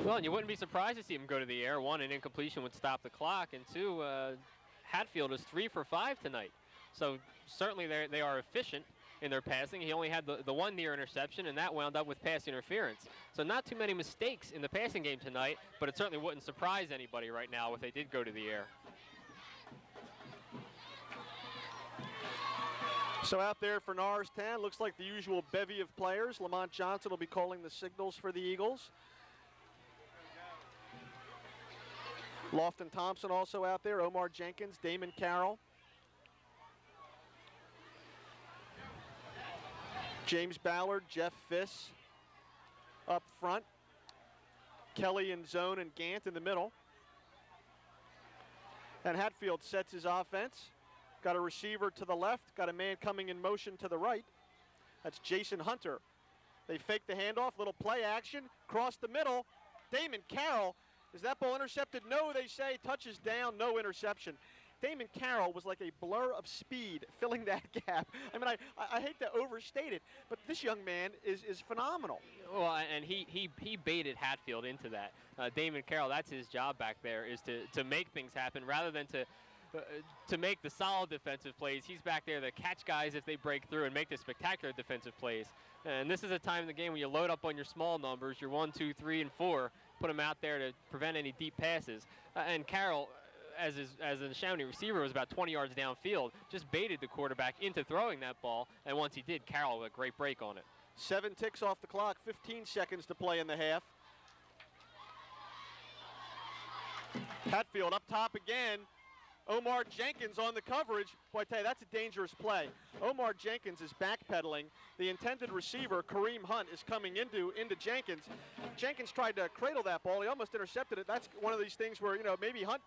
Well, and you wouldn't be surprised to see him go to the air. One, an incompletion would stop the clock, and two, Hatfield is 3 for 5 tonight. So certainly they are efficient in their passing. He only had the one near interception, and that wound up with pass interference. So not too many mistakes in the passing game tonight, but it certainly wouldn't surprise anybody right now if they did go to the air. So out there for Norristown, looks like the usual bevy of players. Lamont Johnson will be calling the signals for the Eagles. Lofton Thompson also out there, Omar Jenkins, Damon Carroll. James Ballard, Jeff Fiss up front. Kelly in zone and Gant in the middle. And Hatfield sets his offense. Got a receiver to the left, got a man coming in motion to the right. That's Jason Hunter. They fake the handoff, little play action, cross the middle. Damon Carroll, is that ball intercepted? No, they say, touches down, no interception. Damon Carroll was like a blur of speed filling that gap. I mean, I hate to overstate it, but this young man is phenomenal. Well, and he baited Hatfield into that. Damon Carroll, that's his job back there, is to make things happen rather than to make the solid defensive plays. He's back there to catch guys if they break through and make the spectacular defensive plays. And this is a time in the game when you load up on your small numbers, your 1, 2, 3, and 4, put them out there to prevent any deep passes. And Carroll, as a Neshaminy receiver, was about 20 yards downfield, just baited the quarterback into throwing that ball. And once he did, Carroll with a great break on it. 7 ticks off the clock, 15 seconds to play in the half. Hatfield up top again. Omar Jenkins on the coverage. Boy, I tell you, that's a dangerous play. Omar Jenkins is backpedaling. The intended receiver, Kareem Hunt, is coming into Jenkins. Jenkins tried to cradle that ball. He almost intercepted it. That's one of these things where, maybe Hunt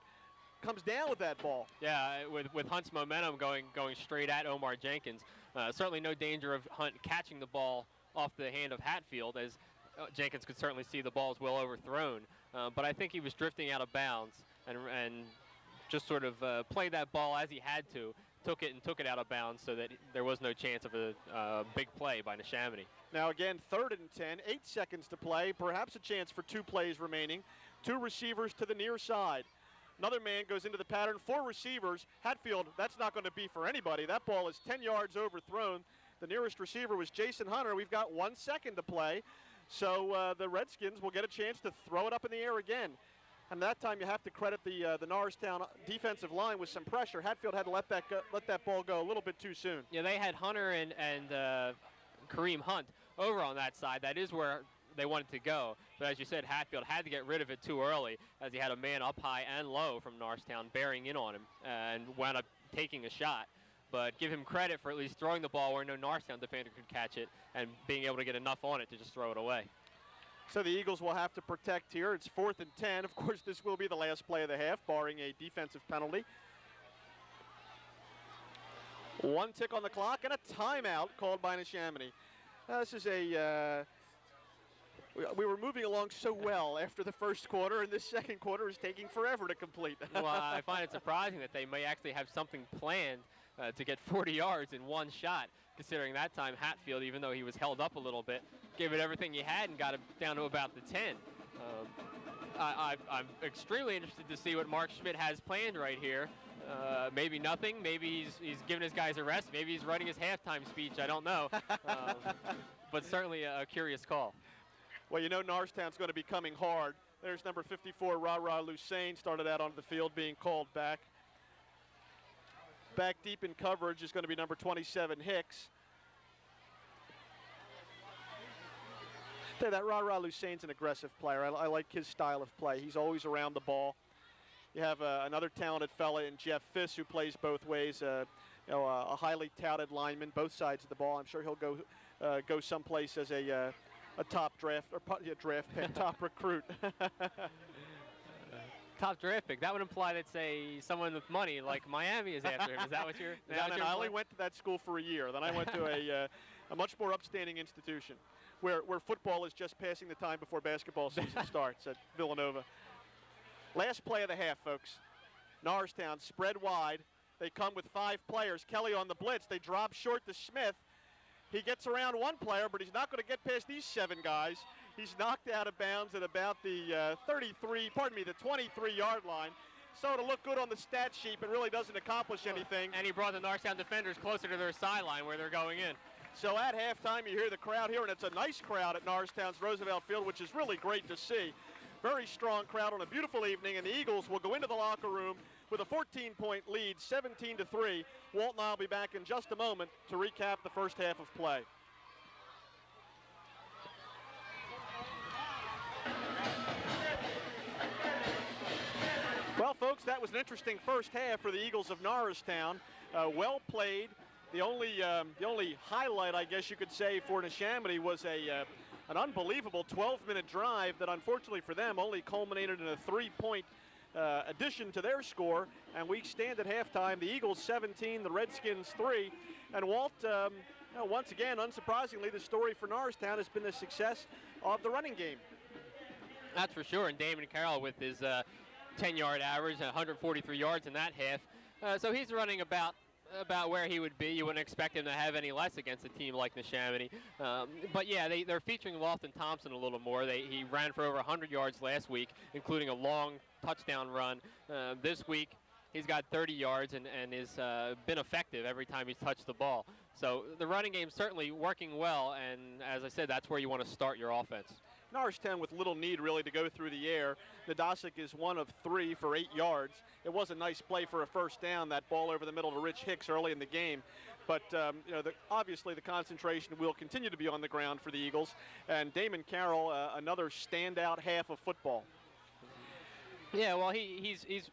comes down with that ball. Yeah, with Hunt's momentum going straight at Omar Jenkins. Certainly no danger of Hunt catching the ball off the hand of Hatfield, as Jenkins could certainly see the ball is well overthrown. But I think he was drifting out of bounds and just sort of played that ball as he had to, took it out of bounds so that there was no chance of a big play by Neshaminy. Now again, 3rd and 10, 8 seconds to play, perhaps a chance for 2 plays remaining. 2 receivers to the near side. Another man goes into the pattern, 4 receivers. Hatfield, that's not going to be for anybody. That ball is 10 yards overthrown. The nearest receiver was Jason Hunter. We've got 1 second to play. So the Redskins will get a chance to throw it up in the air again. And that time you have to credit the Norristown defensive line with some pressure. Hatfield had to let that ball go a little bit too soon. Yeah, they had Hunter and Kareem Hunt over on that side. That is where they wanted to go. But as you said, Hatfield had to get rid of it too early, as he had a man up high and low from Norristown bearing in on him and wound up taking a shot. But give him credit for at least throwing the ball where no Norristown defender could catch it and being able to get enough on it to just throw it away. So the Eagles will have to protect here. It's 4th and 10. Of course, this will be the last play of the half, barring a defensive penalty. 1 tick on the clock and a timeout called by Neshaminy. This is we were moving along so well after the first quarter, and this second quarter is taking forever to complete. Well, I find it surprising that they may actually have something planned to get 40 yards in one shot, considering that time Hatfield, even though he was held up a little bit, gave it everything he had and got it down to about the 10. I'm extremely interested to see what Mark Schmidt has planned right here. Maybe nothing. Maybe he's giving his guys a rest. Maybe he's writing his halftime speech. I don't know. But certainly a curious call. Well, Norristown's going to be coming hard. There's number 54, Ra Lusain, started out onto the field being called back. Back deep in coverage is going to be number 27, Hicks. That Ra Lusain's an aggressive player. I like his style of play. He's always around the ball. You have another talented fella in Jeff Fiss who plays both ways. A highly touted lineman, both sides of the ball. I'm sure he'll go someplace as a top draft pick, top recruit. Top draft pick. That would imply that, say, someone with money like Miami is after him. Is that what you're? I only went to that school for a year. Then I went to a much more upstanding institution, where football is just passing the time before basketball season starts at Villanova. Last play of the half, folks. Norristown spread wide. They come with 5 players. Kelly on the blitz. They drop short to Smith. He gets around one player, but he's not going to get past these 7 guys. He's knocked out of bounds at about the 23-yard line. So to look good on the stat sheet, but really doesn't accomplish anything. And he brought the Norristown defenders closer to their sideline where they're going in. So at halftime, you hear the crowd here, and it's a nice crowd at Norristown's Roosevelt Field, which is really great to see. Very strong crowd on a beautiful evening, and the Eagles will go into the locker room with a 14-point lead, 17-3. Walt and I will be back in just a moment to recap the first half of play. Well, folks, that was an interesting first half for the Eagles of Norristown. Well played. The only highlight, I guess you could say, for Neshaminy was an unbelievable 12-minute drive that, unfortunately for them, only culminated in a 3-point addition to their score. And we stand at halftime, the Eagles 17, the Redskins 3. And Walt, once again, unsurprisingly, the story for Norristown has been the success of the running game. That's for sure. And Damon Carroll with his 10-yard average, 143 yards in that half. So he's running about where he would be. You wouldn't expect him to have any less against a team like Neshaminy. But yeah, they're featuring Lofton Thompson a little more. He ran for over 100 yards last week, including a long touchdown run. This week, he's got 30 yards and has been effective every time he's touched the ball. So the running game's certainly working well, and as I said, that's where you want to start your offense. Norristown with little need really to go through the air. Nadasic is 1 of 3 for 8 yards. It was a nice play for a first down, that ball over the middle to Rich Hicks early in the game. But obviously the concentration will continue to be on the ground for the Eagles. And Damon Carroll, another standout half of football. Yeah, well, he's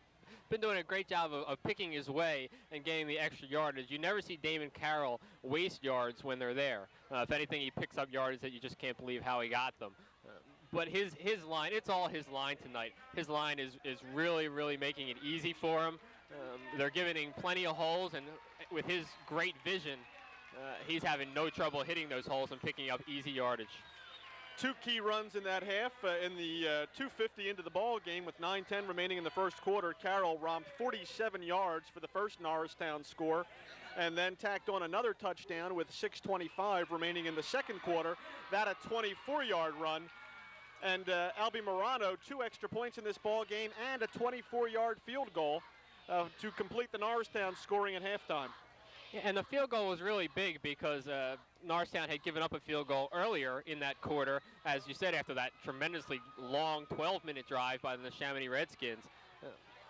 been doing a great job of picking his way and getting the extra yardage. You never see Damon Carroll waste yards when they're there. If anything, he picks up yardage that you just can't believe how he got them. But his line, it's all his line tonight. His line is really, really making it easy for him. They're giving him plenty of holes, and with his great vision, he's having no trouble hitting those holes and picking up easy yardage. 2 key runs in that half. In the 2:50 into the ball game with 9:10 remaining in the first quarter, Carroll romped 47 yards for the first Norristown score, and then tacked on another touchdown with 6:25 remaining in the second quarter. That a 24-yard run. And Albie Morano, 2 extra points in this ball game and a 24-yard field goal to complete the Norristown scoring at halftime. Yeah, and the field goal was really big because Norristown had given up a field goal earlier in that quarter, as you said, after that tremendously long 12-minute drive by the Neshaminy Redskins.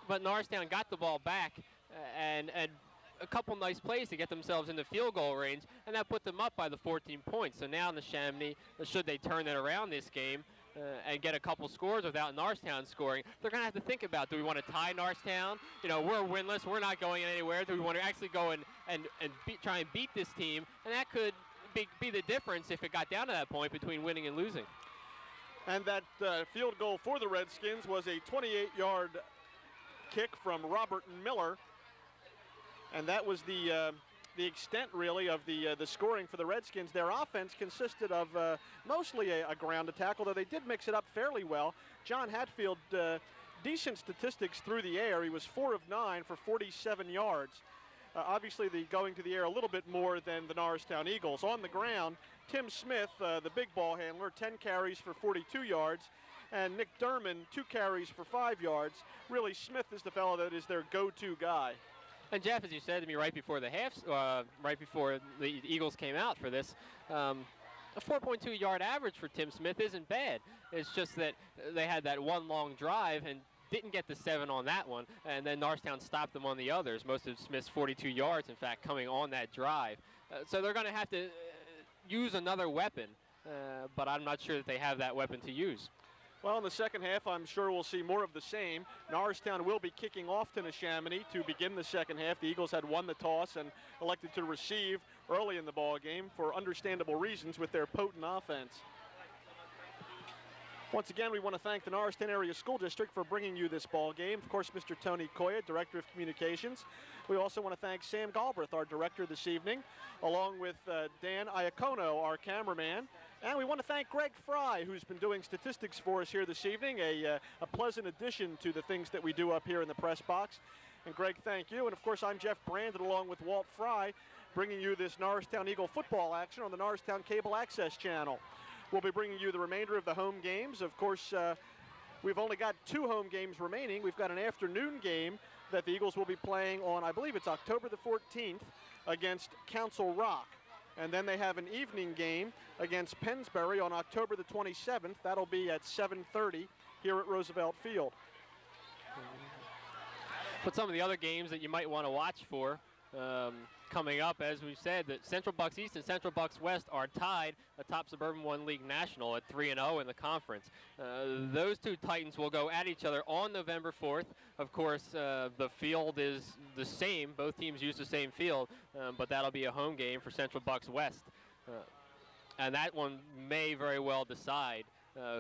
But Norristown got the ball back and a couple nice plays to get themselves in the field goal range, and that put them up by the 14 points. So now Neshaminy, should they turn it around this game, and get a couple scores without Norristown scoring, they're going to have to think about, do we want to tie Norristown? We're winless. We're not going anywhere. Do we want to actually go and try and beat this team? And that could be the difference if it got down to that point between winning and losing. And that field goal for the Redskins was a 28-yard kick from Robert Miller. And that was the extent, really, of the scoring for the Redskins. Their offense consisted of mostly a ground attack, although they did mix it up fairly well. John Hatfield, decent statistics through the air. He was 4 of 9 for 47 yards. Obviously, going to the air a little bit more than the Norristown Eagles. On the ground, Tim Smith, the big ball handler, 10 carries for 42 yards. And Nick Derman, 2 carries for 5 yards. Really, Smith is the fellow that is their go-to guy. And Jeff, as you said to me right before the right before the Eagles came out for this, a 4.2-yard average for Tim Smith isn't bad. It's just that they had that one long drive and didn't get the 7 on that one, and then Norristown stopped them on the others. Most of Smith's 42 yards, in fact, coming on that drive. So they're going to have to use another weapon, but I'm not sure that they have that weapon to use. Well, in the second half, I'm sure we'll see more of the same. Norristown will be kicking off to Neshaminy to begin the second half. The Eagles had won the toss and elected to receive early in the ball game for understandable reasons with their potent offense. Once again, we want to thank the Norristown Area School District for bringing you this ball game. Of course, Mr. Tony Koya, Director of Communications. We also want to thank Sam Galbraith, our director this evening, along with Dan Iacono, our cameraman. And we want to thank Greg Fry, who's been doing statistics for us here this evening, a pleasant addition to the things that we do up here in the press box. And Greg, thank you. And of course, I'm Jeff Brandon, along with Walt Fry, bringing you this Noristown Eagle football action on the Noristown Cable Access Channel. We'll be bringing you the remainder of the home games. Of course, we've only got 2 home games remaining. We've got an afternoon game that the Eagles will be playing on, I believe it's October the 14th, against Council Rock. And then they have an evening game against Pennsbury on October the 27th. That'll be at 7:30 here at Roosevelt Field. But some of the other games that you might want to watch for coming up, as we said, that Central Bucks East and Central Bucks West are tied atop Suburban 1 League National at 3-0 in the conference. Those 2 Titans will go at each other on November 4th. Of course, the field is the same. Both teams use the same field, but that'll be a home game for Central Bucks West. And that one may very well decide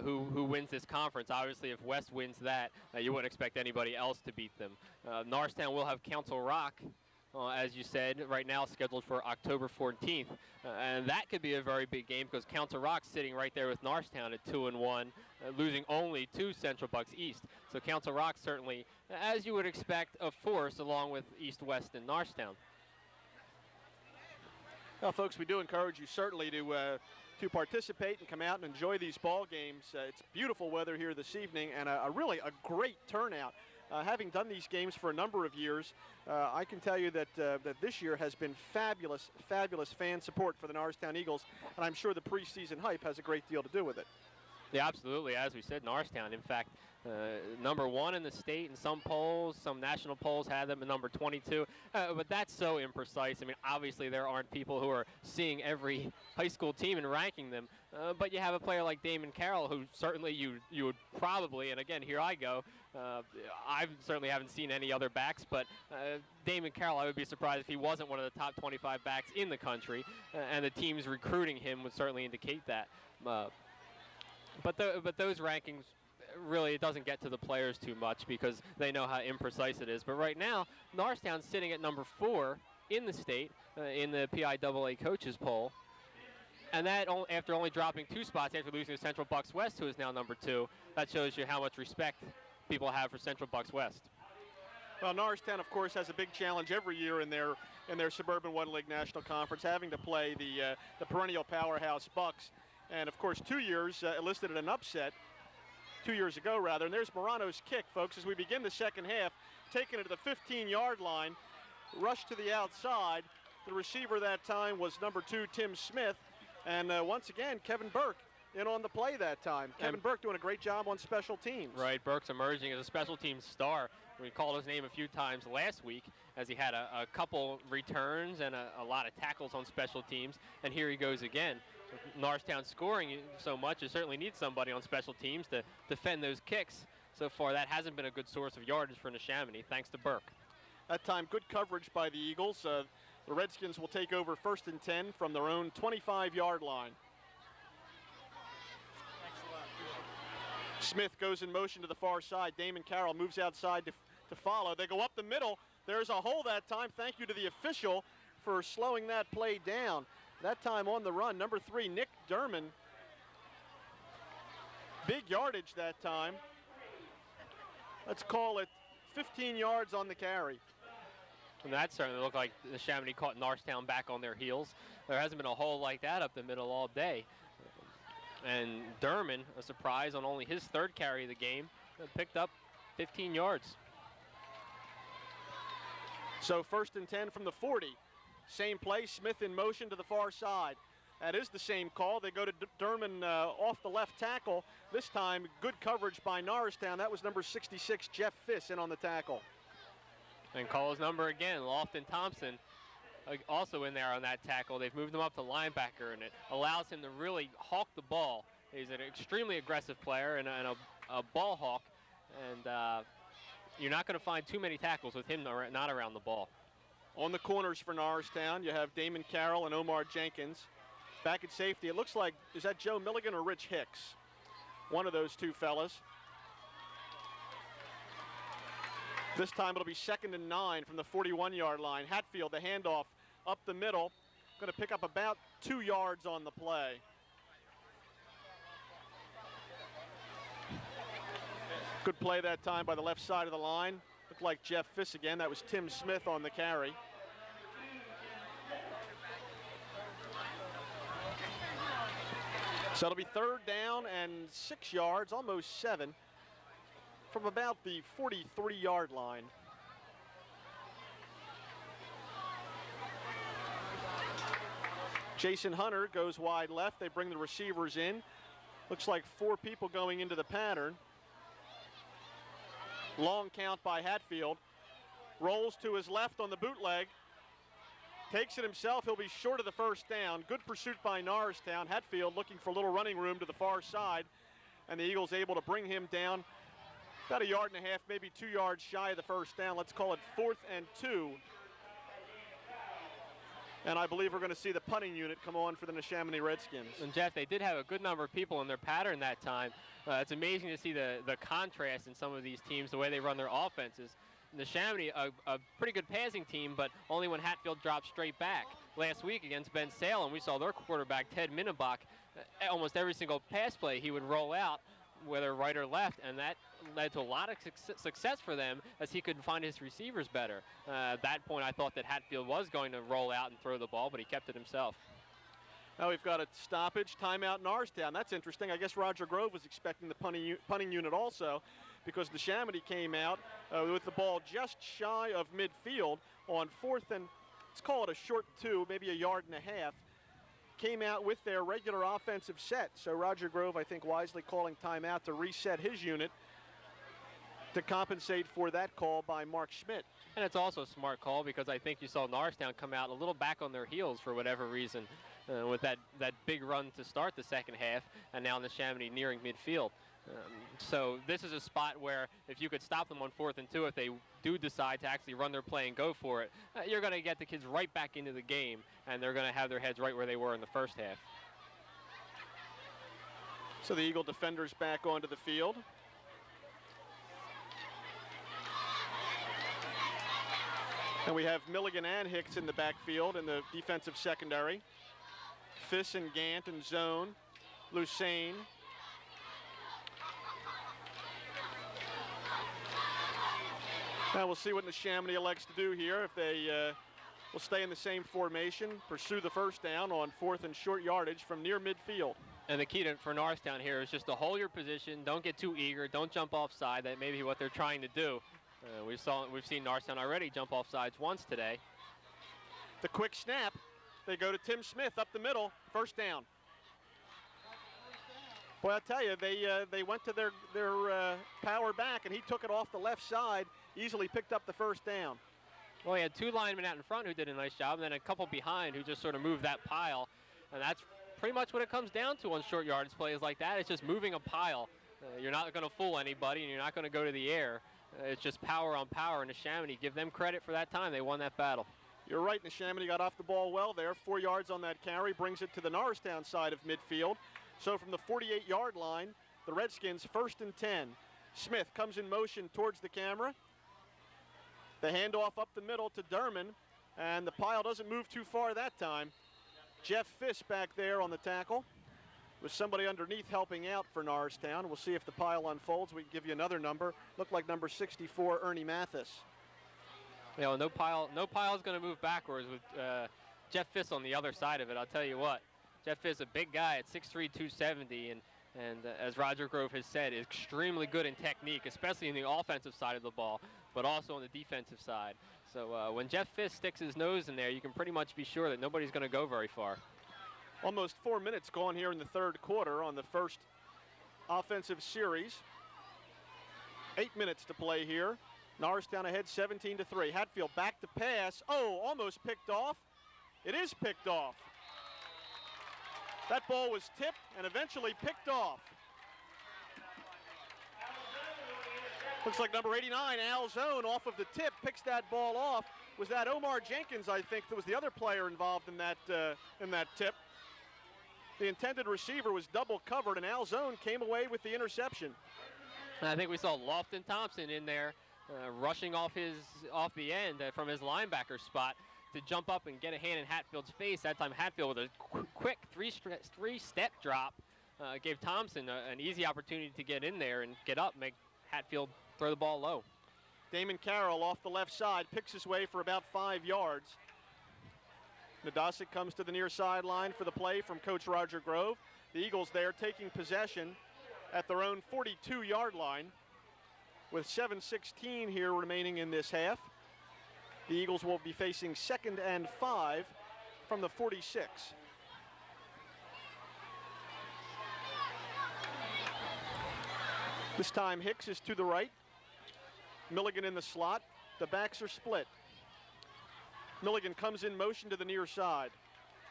who wins this conference. Obviously, if West wins that, you wouldn't expect anybody else to beat them. Norristown will have Council Rock, as you said, right now scheduled for October 14th. And that could be a very big game because Council Rock's sitting right there with Norristown at 2-1, losing only to Central Bucks East. So Council Rock certainly, as you would expect, a force along with East, West, and Norristown. Well, folks, we do encourage you certainly to participate and come out and enjoy these ball games. It's beautiful weather here this evening and really a great turnout. Having done these games for a number of years, I can tell you that this year has been fabulous, fabulous fan support for the Norristown Eagles, and I'm sure the preseason hype has a great deal to do with it. Yeah, absolutely. As we said, Norristown, in fact, number 1 in the state in some polls. Some national polls had them at number 22. But that's so imprecise. I mean, obviously there aren't people who are seeing every high school team and ranking them. But you have a player like Damon Carroll, who certainly you would probably, and again, here I go, I certainly haven't seen any other backs, but Damon Carroll, I would be surprised if he wasn't one of the top 25 backs in the country. And the teams recruiting him would certainly indicate that. But those rankings, really, it doesn't get to the players too much because they know how imprecise it is. But right now, Norristown's sitting at number 4 in the state in the PIAA coaches poll. And that after only dropping 2 spots after losing to Central Bucks West, who is now number 2. That shows you how much respect people have for Central Bucks West. Well, Norristown, of course, has a big challenge every year in their Suburban 1 League National Conference, having to play the perennial powerhouse Bucks. And, of course, 2 years elicited an upset, 2 years ago, rather. And there's Morano's kick, folks, as we begin the second half, taking it to the 15-yard line, rush to the outside. The receiver that time was number 2, Tim Smith. And once again, Kevin Burke in on the play that time. Kevin Burke doing a great job on special teams. Right, Burke's emerging as a special teams star. We called his name a few times last week as he had a couple returns and a lot of tackles on special teams. And here he goes again. Norristown scoring so much, it certainly needs somebody on special teams to defend those kicks. So far, that hasn't been a good source of yardage for Neshaminy, thanks to Burke. That time, good coverage by the Eagles. The Redskins will take over 1st and 10 from their own 25-yard line. Smith goes in motion to the far side. Damon Carroll moves outside to follow. They go up the middle. There's a hole that time. Thank you to the official for slowing that play down. That time on the run, number 3, Nick Derman. Big yardage that time. Let's call it 15 yards on the carry. And that certainly looked like Neshaminy caught Norristown back on their heels. There hasn't been a hole like that up the middle all day. And Derman, a surprise on only his 3rd carry of the game, picked up 15 yards. So 1st and 10 from the 40. Same play, Smith in motion to the far side. That is the same call. They go to Derman off the left tackle. This time, good coverage by Norristown. That was number 66, Jeff Fiss, in on the tackle. And call his number again, Lofton Thompson, also in there on that tackle. They've moved him up to linebacker, and it allows him to really hawk the ball. He's an extremely aggressive player and a ball hawk, and you're not going to find too many tackles with him not around the ball. On the corners for Norristown, you have Damon Carroll and Omar Jenkins. Back at safety, it looks like, is that Joe Milligan or Rich Hicks? One of those two fellas. This time it'll be 2nd and 9 from the 41-yard line. Hatfield, the handoff up the middle. Going to pick up about 2 yards on the play. Good play that time by the left side of the line. Looked like Jeff Fiss again. That was Tim Smith on the carry. So it'll be 3rd down and 6 yards, almost 7, from about the 43-yard line. Jason Hunter goes wide left. They bring the receivers in. Looks like 4 people going into the pattern. Long count by Hatfield. Rolls to his left on the bootleg. Takes it himself. He'll be short of the first down. Good pursuit by Noristown. Hatfield looking for a little running room to the far side. And the Eagles able to bring him down about 1.5 yards, maybe 2 yards shy of the first down. Let's call it 4th and 2. And I believe we're going to see the punting unit come on for the Neshaminy Redskins. And Jeff, they did have a good number of people in their pattern that time. It's amazing to see the contrast in some of these teams, the way they run their offenses. Neshaminy, a pretty good passing team, but only when Hatfield dropped straight back. Last week against Ben Salem, we saw their quarterback, Ted Minabach, almost every single pass play he would roll out, whether right or left, and that led to a lot of success for them as he could find his receivers better. At that point, I thought that Hatfield was going to roll out and throw the ball, but he kept it himself. Now we've got a stoppage, timeout, Noristown. That's interesting. I guess Roger Grove was expecting the punting unit also, because Neshaminy came out with the ball just shy of midfield on 4th and, let's call it a short 2, maybe 1.5 yards. Came out with their regular offensive set. So Roger Grove, I think, wisely calling timeout to reset his unit to compensate for that call by Mark Schmidt. And it's also a smart call because I think you saw Noristown come out a little back on their heels for whatever reason with that big run to start the second half, and now Neshaminy nearing midfield. So this is a spot where if you could stop them on 4th and 2, if they do decide to actually run their play and go for it, you're going to get the kids right back into the game, and they're going to have their heads right where they were in the first half. So the Eagle defenders back onto the field. And we have Milligan and Hicks in the backfield in the defensive secondary. Fiss and Gant in zone. Lucane. Now we'll see what Neshaminy elects to do here. If they will stay in the same formation, pursue the first down on 4th and short yardage from near midfield. And the key for Noristown here is just to hold your position. Don't get too eager. Don't jump offside. That may be what they're trying to do. We've seen Noristown already jump off sides once today. The quick snap. They go to Tim Smith up the middle. First down. Boy, I tell you, they went to their power back, and he took it off the left side, easily picked up the first down. Well, he had 2 linemen out in front who did a nice job, and then a couple behind who just sort of moved that pile. And that's pretty much what it comes down to on short yardage plays like that. It's just moving a pile. You're not going to fool anybody, and you're not going to go to the air. It's just power on power, and Neshaminy, give them credit for that time. They won that battle. You're right, Neshaminy got off the ball well there. 4 yards on that carry, brings it to the Noristown side of midfield. So from the 48-yard line, the Redskins 1st and 10. Smith comes in motion towards the camera. The handoff up the middle to Derman, and the pile doesn't move too far that time. Jeff Fiss back there on the tackle with somebody underneath helping out for Noristown. We'll see if the pile unfolds. We can give you another number. Looked like number 64, Ernie Mathis. You know, no pile is going to move backwards with Jeff Fiss on the other side of it. I'll tell you what, Jeff Fiss, a big guy at 6'3", 270, and as Roger Grove has said, is extremely good in technique, especially in the offensive side of the ball, but also on the defensive side. So when Jeff Fiss sticks his nose in there, you can pretty much be sure that nobody's going to go very far. Almost 4 minutes gone here in the third quarter on the first offensive series. 8 minutes to play here. Noristown ahead 17-3. Hatfield back to pass. Oh, almost picked off. It is picked off. That ball was tipped and eventually picked off. Looks like number 89, Al Zone, off of the tip, picks that ball off. Was that Omar Jenkins, I think, that was the other player involved in that tip. The intended receiver was double covered, and Al Zone came away with the interception. And I think we saw Lofton Thompson in there rushing off the end from his linebacker spot to jump up and get a hand in Hatfield's face. That time Hatfield with a quick three-step drop gave Thompson an easy opportunity to get in there and get up, make Hatfield throw the ball low. Damon Carroll off the left side picks his way for about 5 yards. Nadasic comes to the near sideline for the play from Coach Roger Grove. The Eagles there taking possession at their own 42-yard line with 7:16 here remaining in this half. The Eagles will be facing 2nd and 5 from the 46. This time Hicks is to the right. Milligan in the slot. The backs are split. Milligan comes in motion to the near side.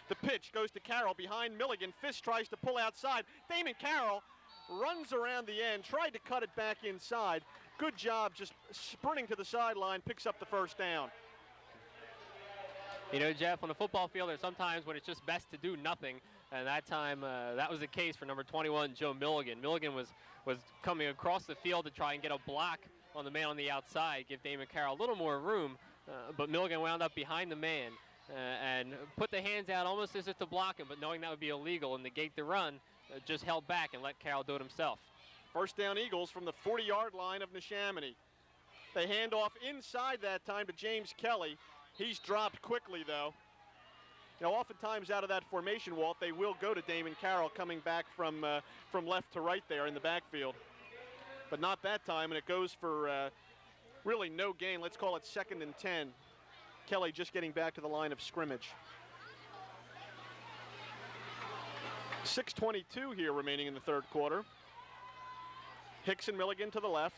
The pitch goes to Carroll behind Milligan. Fisk tries to pull outside. Damon Carroll runs around the end, tried to cut it back inside. Good job just sprinting to the sideline, picks up the first down. You know, Jeff, on the football field, there's sometimes when it's just best to do nothing. And that time, that was the case for number 21, Joe Milligan. Milligan was coming across the field to try and get a block on the man on the outside, give Damon Carroll a little more room. But Milligan wound up behind the man and put the hands out almost as if to block him, but knowing that would be illegal and negate the run, just held back and let Carroll do it himself. First down Eagles from the 40-yard line of Neshaminy. They hand off inside that time to James Kelly. He's dropped quickly, though. You know, oftentimes out of that formation, Walt, they will go to Damon Carroll coming back from left to right there in the backfield. But not that time, and it goes for really no gain. Let's call it 2nd and 10. Kelly just getting back to the line of scrimmage. 6:22 here remaining in the third quarter. Hicks and Milligan to the left.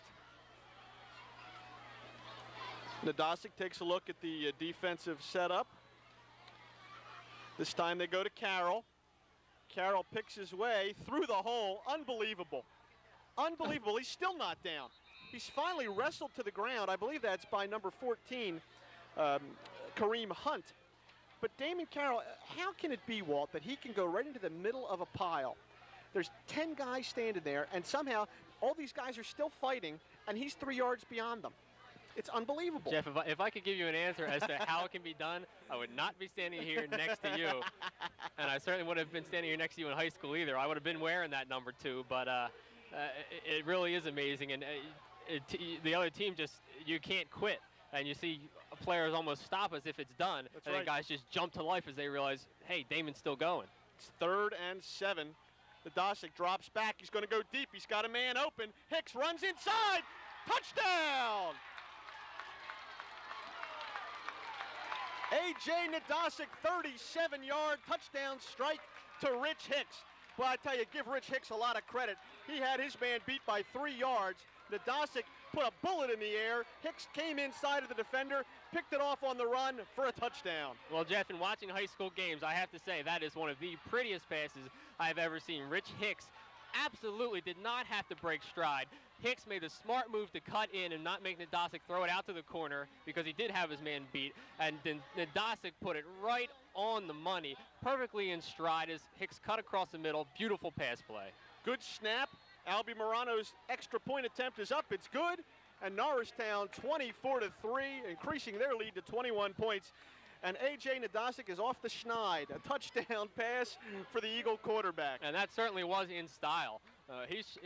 Nadasic takes a look at the defensive setup. This time they go to Carroll. Carroll picks his way through the hole. Unbelievable. Unbelievable. He's still not down. He's finally wrestled to the ground. I believe that's by number 14, Kareem Hunt. But Damon Carroll, how can it be, Walt, that he can go right into the middle of a pile? There's 10 guys standing there, and somehow all these guys are still fighting, and he's 3 yards beyond them. It's unbelievable. Jeff, if I could give you an answer as to how it can be done, I would not be standing here next to you. And I certainly wouldn't have been standing here next to you in high school either. I would have been wearing that number 2, but it really is amazing. And the other team just, you can't quit. And you see players almost stop as if it's done. That's and right. then guys just jump to life as they realize, hey, Damon's still going. It's 3rd and 7. Nadasic drops back. He's going to go deep. He's got a man open. Hicks runs inside. Touchdown! A.J. Nadasic, 37-yard touchdown strike to Rich Hicks. Well, I tell you, give Rich Hicks a lot of credit. He had his man beat by 3 yards. Nadasic put a bullet in the air. Hicks came inside of the defender, picked it off on the run for a touchdown. Well, Jeff, in watching high school games, I have to say that is one of the prettiest passes I've ever seen. Rich Hicks absolutely did not have to break stride. Hicks made the smart move to cut in and not make Nadasic throw it out to the corner because he did have his man beat. And then Nadasic put it right on the money, perfectly in stride as Hicks cut across the middle. Beautiful pass play. Good snap. Albie Morano's extra point attempt is up. It's good. And Norristown 24-3, increasing their lead to 21 points. And A.J. Nadasic is off the schneid. A touchdown pass for the Eagle quarterback. And that certainly was in style. He's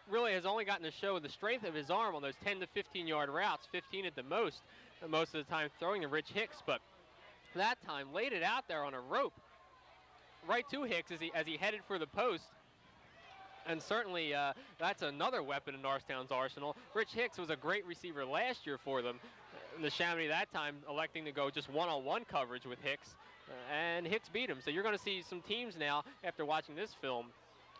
really has only gotten to show the strength of his arm on those 10 to 15-yard routes, 15 at the most of the time throwing to Rich Hicks. But that time laid it out there on a rope right to Hicks as he headed for the post. And certainly that's another weapon in Norristown's arsenal. Rich Hicks was a great receiver last year for them. Neshaminy that time electing to go just one-on-one coverage with Hicks, and Hicks beat him. So you're going to see some teams now, after watching this film,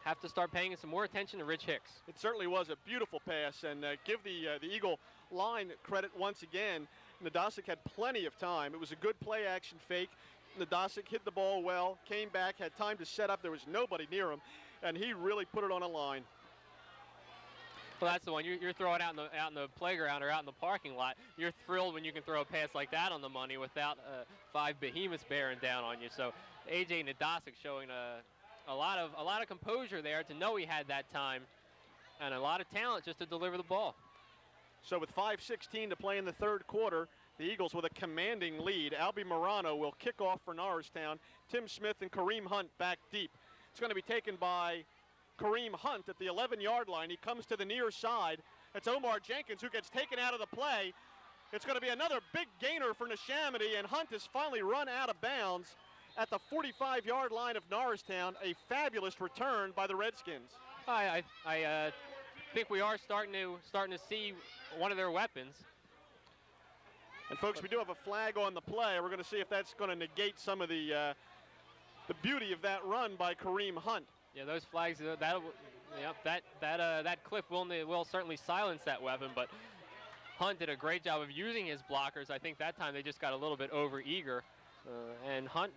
have to start paying some more attention to Rich Hicks. It certainly was a beautiful pass, and give the Eagle line credit once again. Nadasic had plenty of time. It was a good play-action fake. Nadasic hit the ball well, came back, had time to set up. There was nobody near him, and he really put it on a line. Well, that's the one. You're throwing out in the playground or out in the parking lot. You're thrilled when you can throw a pass like that on the money without 5 behemoths bearing down on you. So A.J. Nadasic showing a lot of composure there to know he had that time, and a lot of talent just to deliver the ball. So with 5:16 to play in the third quarter, the Eagles with a commanding lead. Albie Morano will kick off for Norristown. Tim Smith and Kareem Hunt back deep. It's going to be taken by Kareem Hunt at the 11-yard line. He comes to the near side. It's Omar Jenkins who gets taken out of the play. It's going to be another big gainer for Neshaminy, and Hunt has finally run out of bounds at the 45-yard line of Norristown. A fabulous return by the Redskins. I think we are starting to see one of their weapons. And folks, we do have a flag on the play. We're going to see if that's going to negate some of the beauty of that run by Kareem Hunt. Yeah, those flags. That clip will certainly silence that weapon, but Hunt did a great job of using his blockers. I think that time they just got a little bit over-eager, and Hunt,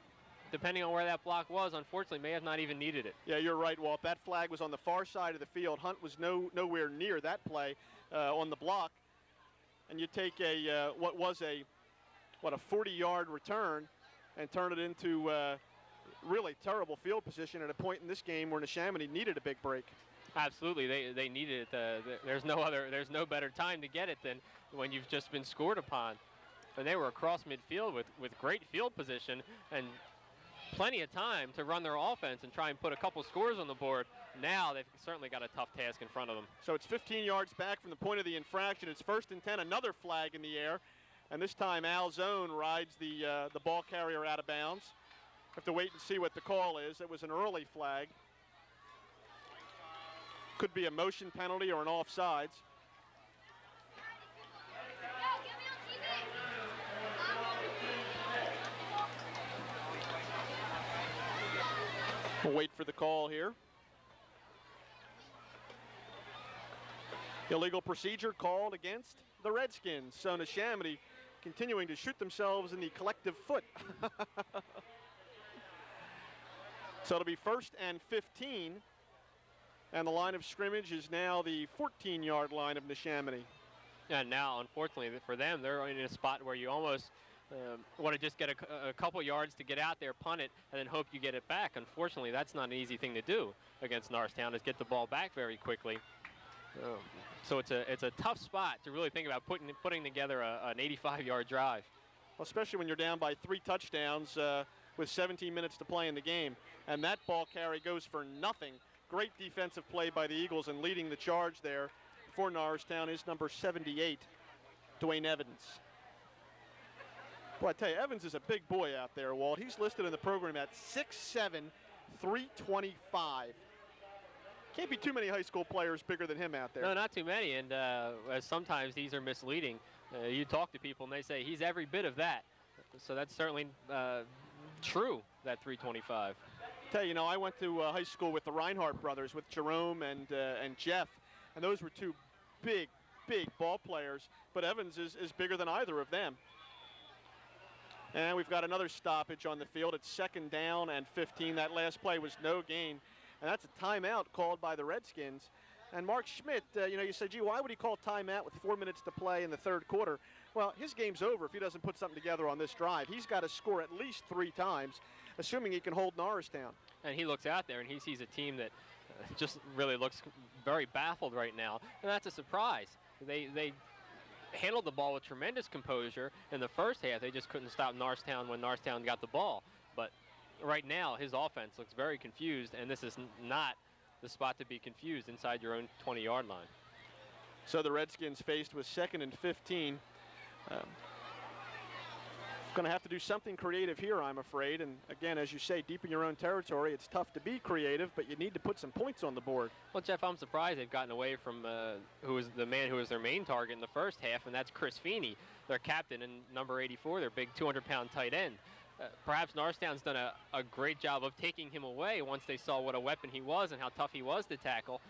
depending on where that block was, unfortunately may have not even needed it. Yeah, you're right, Walt. That flag was on the far side of the field. Hunt was nowhere near that play on the block. And you take what was a 40-yard return and turn it into really terrible field position at a point in this game where Neshaminy needed a big break. Absolutely, they needed it. There's no better time to get it than when you've just been scored upon. And they were across midfield with great field position and plenty of time to run their offense and try and put a couple scores on the board. Now they've certainly got a tough task in front of them. So it's 15 yards back from the point of the infraction. It's 1st and 10, another flag in the air. And this time Al Zone rides the ball carrier out of bounds. Have to wait and see what the call is. It was an early flag. Could be a motion penalty or an offsides. We'll wait for the call here. Illegal procedure called against the Redskins. So Neshaminy continuing to shoot themselves in the collective foot. So it'll be 1st and 15. And the line of scrimmage is now the 14-yard line of Neshaminy. And now, unfortunately, for them, they're in a spot where you almost want to just get a couple yards to get out there, punt it, and then hope you get it back. Unfortunately, that's not an easy thing to do against Norristown, is get the ball back very quickly. So it's a tough spot to really think about putting together an 85-yard drive. Well, especially when you're down by 3 touchdowns with 17 minutes to play in the game. And that ball carry goes for nothing. Great defensive play by the Eagles, and leading the charge there for Norristown is number 78, Dwayne Evans. Boy, I tell you, Evans is a big boy out there, Walt. He's listed in the program at 6'7", 325. Can't be too many high school players bigger than him out there. No, not too many, and sometimes these are misleading. You talk to people, and they say he's every bit of that. So that's certainly true, that 325. Tell you, I went to high school with the Reinhardt brothers, with Jerome and Jeff, and those were two big ball players, but Evans is bigger than either of them. And we've got another stoppage on the field. It's 2nd down and 15. That last play was no gain, and that's a timeout called by the Redskins. And Mark Schmidt, you said, gee, why would he call timeout with 4 minutes to play in the 3rd quarter? Well, his game's over if he doesn't put something together on this drive. He's got to score at least 3 times, assuming he can hold Norristown. And he looks out there and he sees a team that just really looks very baffled right now, and that's a surprise. They handled the ball with tremendous composure in the first half. They just couldn't stop Norristown when Norristown got the ball. But right now, his offense looks very confused, and this is not the spot to be confused inside your own 20-yard line. So the Redskins faced with 2nd and 15. Going to have to do something creative here, I'm afraid. And again, as you say, deep in your own territory, it's tough to be creative, but you need to put some points on the board. Well, Jeff, I'm surprised they've gotten away from who was the man who was their main target in the first half, and that's Chris Feeney, their captain, and number 84, their big 200-pound tight end. Perhaps Norristown's done a great job of taking him away once they saw what a weapon he was and how tough he was to tackle.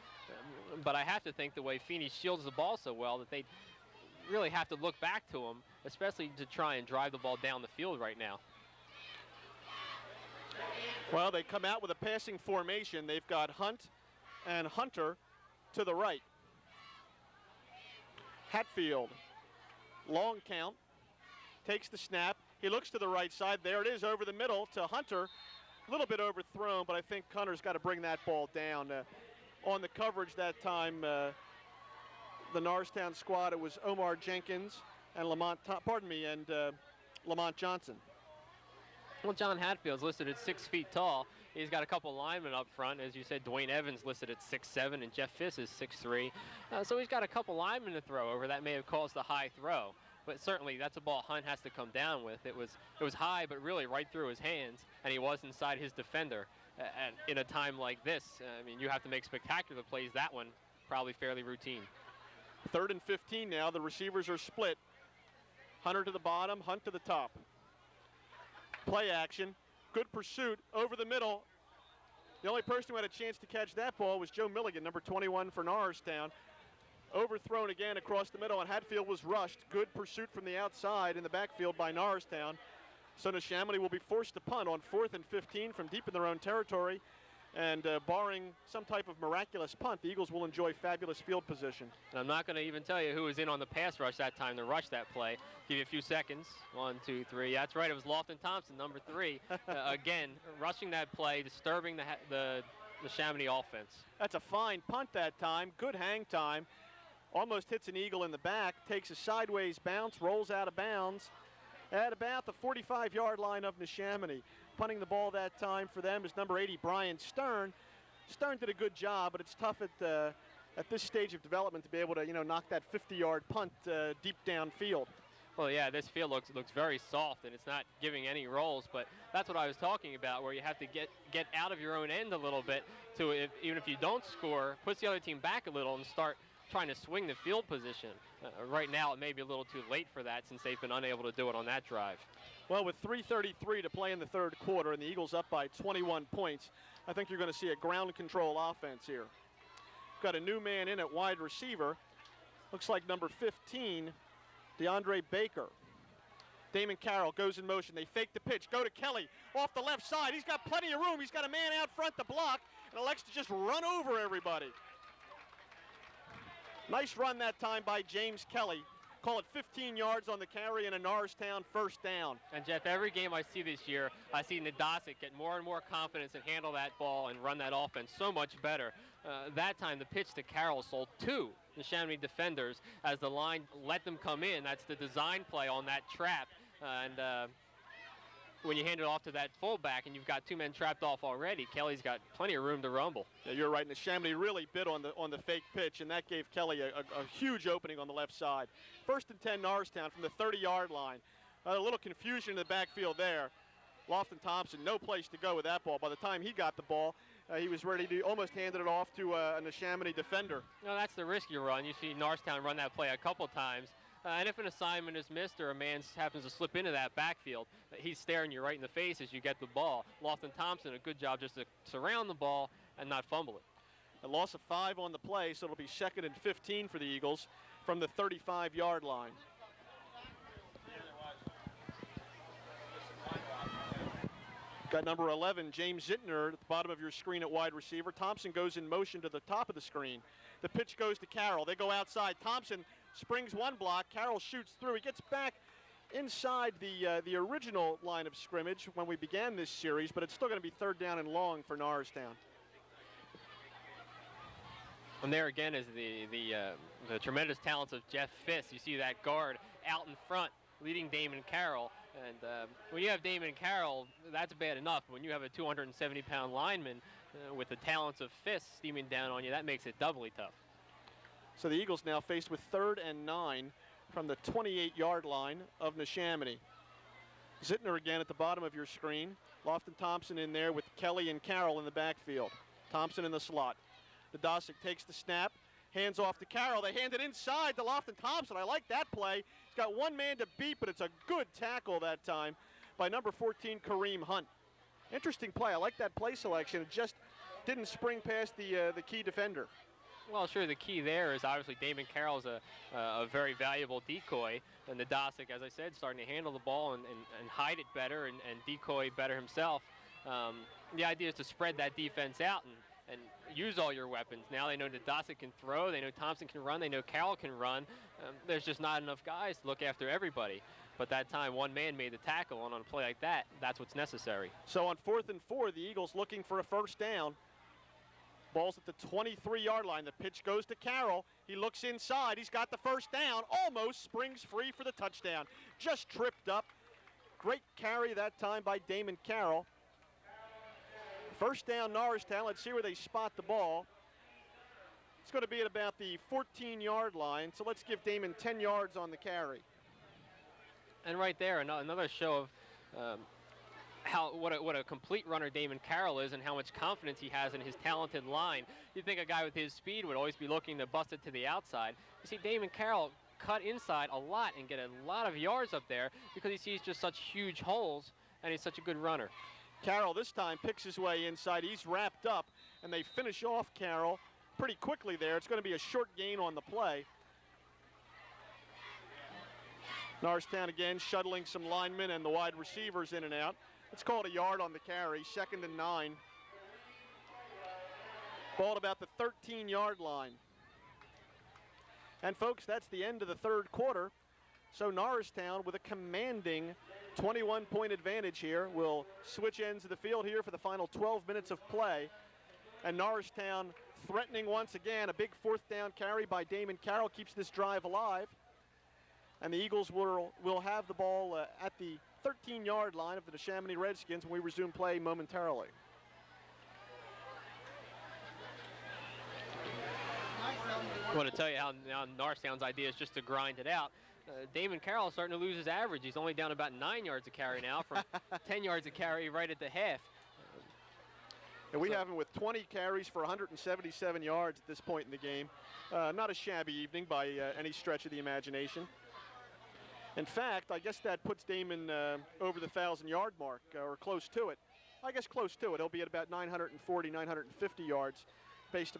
But I have to think the way Feeney shields the ball so well that they really have to look back to him, especially to try and drive the ball down the field right now. Well, they come out with a passing formation. They've got Hunt and Hunter to the right. Hatfield, long count, takes the snap. He looks to the right side. There it is over the middle to Hunter. A little bit overthrown, but I think Hunter's got to bring that ball down. On the coverage that time, the Norristown squad, it was Omar Jenkins and Lamont Johnson. Well, John Hatfield's listed at 6 feet tall. He's got a couple linemen up front. As you said, Dwayne Evans listed at 6'7", and Jeff Fiss is 6'3". So he's got a couple linemen to throw over. That may have caused the high throw. but certainly that's a ball Hunt has to come down with. It was high, but really right through his hands, and he was inside his defender. And in a time like this, I mean, you have to make spectacular plays. That one probably fairly routine. 3rd and 15 now. The receivers are split. Hunter to the bottom, Hunt to the top. Play action. Good pursuit over the middle. The only person who had a chance to catch that ball was Joe Milligan, number 21 for Norristown. Overthrown again across the middle, and Hatfield was rushed. Good pursuit from the outside in the backfield by Norristown. So Neshaminy will be forced to punt on 4th and 15 from deep in their own territory. And barring some type of miraculous punt, the Eagles will enjoy fabulous field position. And I'm not going to even tell you who was in on the pass rush that time to rush that play. Give you a few seconds. 1, 2, 3. That's right. It was Lofton Thompson, number 3. Again, rushing that play, disturbing the Neshaminy offense. That's a fine punt that time. Good hang time. Almost hits an Eagle in the back. Takes a sideways bounce. Rolls out of bounds at about the 45-yard line of Neshaminy. Punting the ball that time for them is number 80, Brian Stern. Stern did a good job, but it's tough at this stage of development to be able to, knock that 50-yard punt deep downfield. Well, yeah, this field looks very soft, and it's not giving any rolls, but that's what I was talking about, where you have to get out of your own end a little bit to, even if you don't score, push the other team back a little and start trying to swing the field position. Right now, it may be a little too late for that since they've been unable to do it on that drive. Well, with 3:33 to play in the 3rd quarter and the Eagles up by 21 points, I think you're going to see a ground control offense here. Got a new man in at wide receiver. Looks like number 15, DeAndre Baker. Damon Carroll goes in motion. They fake the pitch. Go to Kelly off the left side. He's got plenty of room. He's got a man out front to block and elects to just run over everybody. Nice run that time by James Kelly. Call it 15 yards on the carry and a Norristown first down. And Jeff, every game I see this year, I see Nadasic get more and more confidence and handle that ball and run that offense so much better. That time the pitch to Carroll sold 2 Neshaminy defenders as the line let them come in. That's the design play on that trap. When you hand it off to that fullback and you've got 2 men trapped off already, Kelly's got plenty of room to rumble. Yeah, you're right. Neshaminy really bit on the fake pitch, and that gave Kelly a huge opening on the left side. 1st and 10 Norristown from the 30-yard line. A little confusion in the backfield there. Lofton Thompson, no place to go with that ball. By the time he got the ball, he was ready to almost handed it off to a Neshaminy defender. No, that's the risk you run. You see Norristown run that play a couple times. And if an assignment is missed or a man happens to slip into that backfield, he's staring you right in the face as you get the ball. Lofton Thompson, a good job just to surround the ball and not fumble it. A loss of 5 on the play, so it'll be 2nd and 15 for the Eagles from the 35-yard line. Got number 11, James Zittner, at the bottom of your screen at wide receiver. Thompson goes in motion to the top of the screen. The pitch goes to Carroll. They go outside. Thompson springs one block. Carroll shoots through. He gets back inside the original line of scrimmage when we began this series, but it's still going to be 3rd down and long for Norristown. And there again is the tremendous talents of Jeff Fiss. You see that guard out in front leading Damon Carroll. And when you have Damon Carroll, that's bad enough. When you have a 270-pound lineman with the talents of Fiss steaming down on you, that makes it doubly tough. So the Eagles now faced with 3rd and 9 from the 28-yard line of Neshaminy. Zittner again at the bottom of your screen. Lofton Thompson in there with Kelly and Carroll in the backfield. Thompson in the slot. Nadasic takes the snap, hands off to Carroll. They hand it inside to Lofton Thompson. I like that play. He's got one man to beat, but it's a good tackle that time by number 14, Kareem Hunt. Interesting play. I like that play selection. It just didn't spring past the key defender. Well, sure, the key there is obviously Damon Carroll's a very valuable decoy, and Nadasic, as I said, starting to handle the ball and hide it better and decoy better himself. The idea is to spread that defense out and use all your weapons. Now they know Nadasic can throw, they know Thompson can run, they know Carroll can run. There's just not enough guys to look after everybody. But that time, one man made the tackle, and on a play like that, that's what's necessary. So on 4th and 4, the Eagles looking for a first down. Ball's at the 23-yard line. The pitch goes to Carroll. He looks inside. He's got the first down. Almost springs free for the touchdown. Just tripped up. Great carry that time by Damon Carroll. First down, Norristown. Let's see where they spot the ball. It's going to be at about the 14-yard line, so let's give Damon 10 yards on the carry. And right there, another show of what a complete runner Damon Carroll is and how much confidence he has in his talented line. You'd think a guy with his speed would always be looking to bust it to the outside. You see Damon Carroll cut inside a lot and get a lot of yards up there because he sees just such huge holes, and he's such a good runner. Carroll this time picks his way inside. He's wrapped up, and they finish off Carroll pretty quickly there. It's going to be a short gain on the play. Norristown again shuttling some linemen and the wide receivers in and out. It's called a yard on the carry, 2nd and 9. Ball at about the 13-yard line. And folks, that's the end of the third quarter. So Norristown with a commanding 21-point advantage here will switch ends of the field here for the final 12 minutes of play. And Norristown threatening once again. A big 4th down carry by Damon Carroll keeps this drive alive. And the Eagles will have the ball at the 13-yard line of the Neshaminy Redskins when we resume play momentarily. I want to tell you how now Norristown's idea is just to grind it out. Damon Carroll is starting to lose his average. He's only down about 9 yards a carry now from 10 yards a carry right at the half. And we have him with 20 carries for 177 yards at this point in the game. Not a shabby evening by any stretch of the imagination. In fact, I guess that puts Damon over the 1,000-yard mark, or close to it. I guess close to it. He'll be at about 940, 950 yards based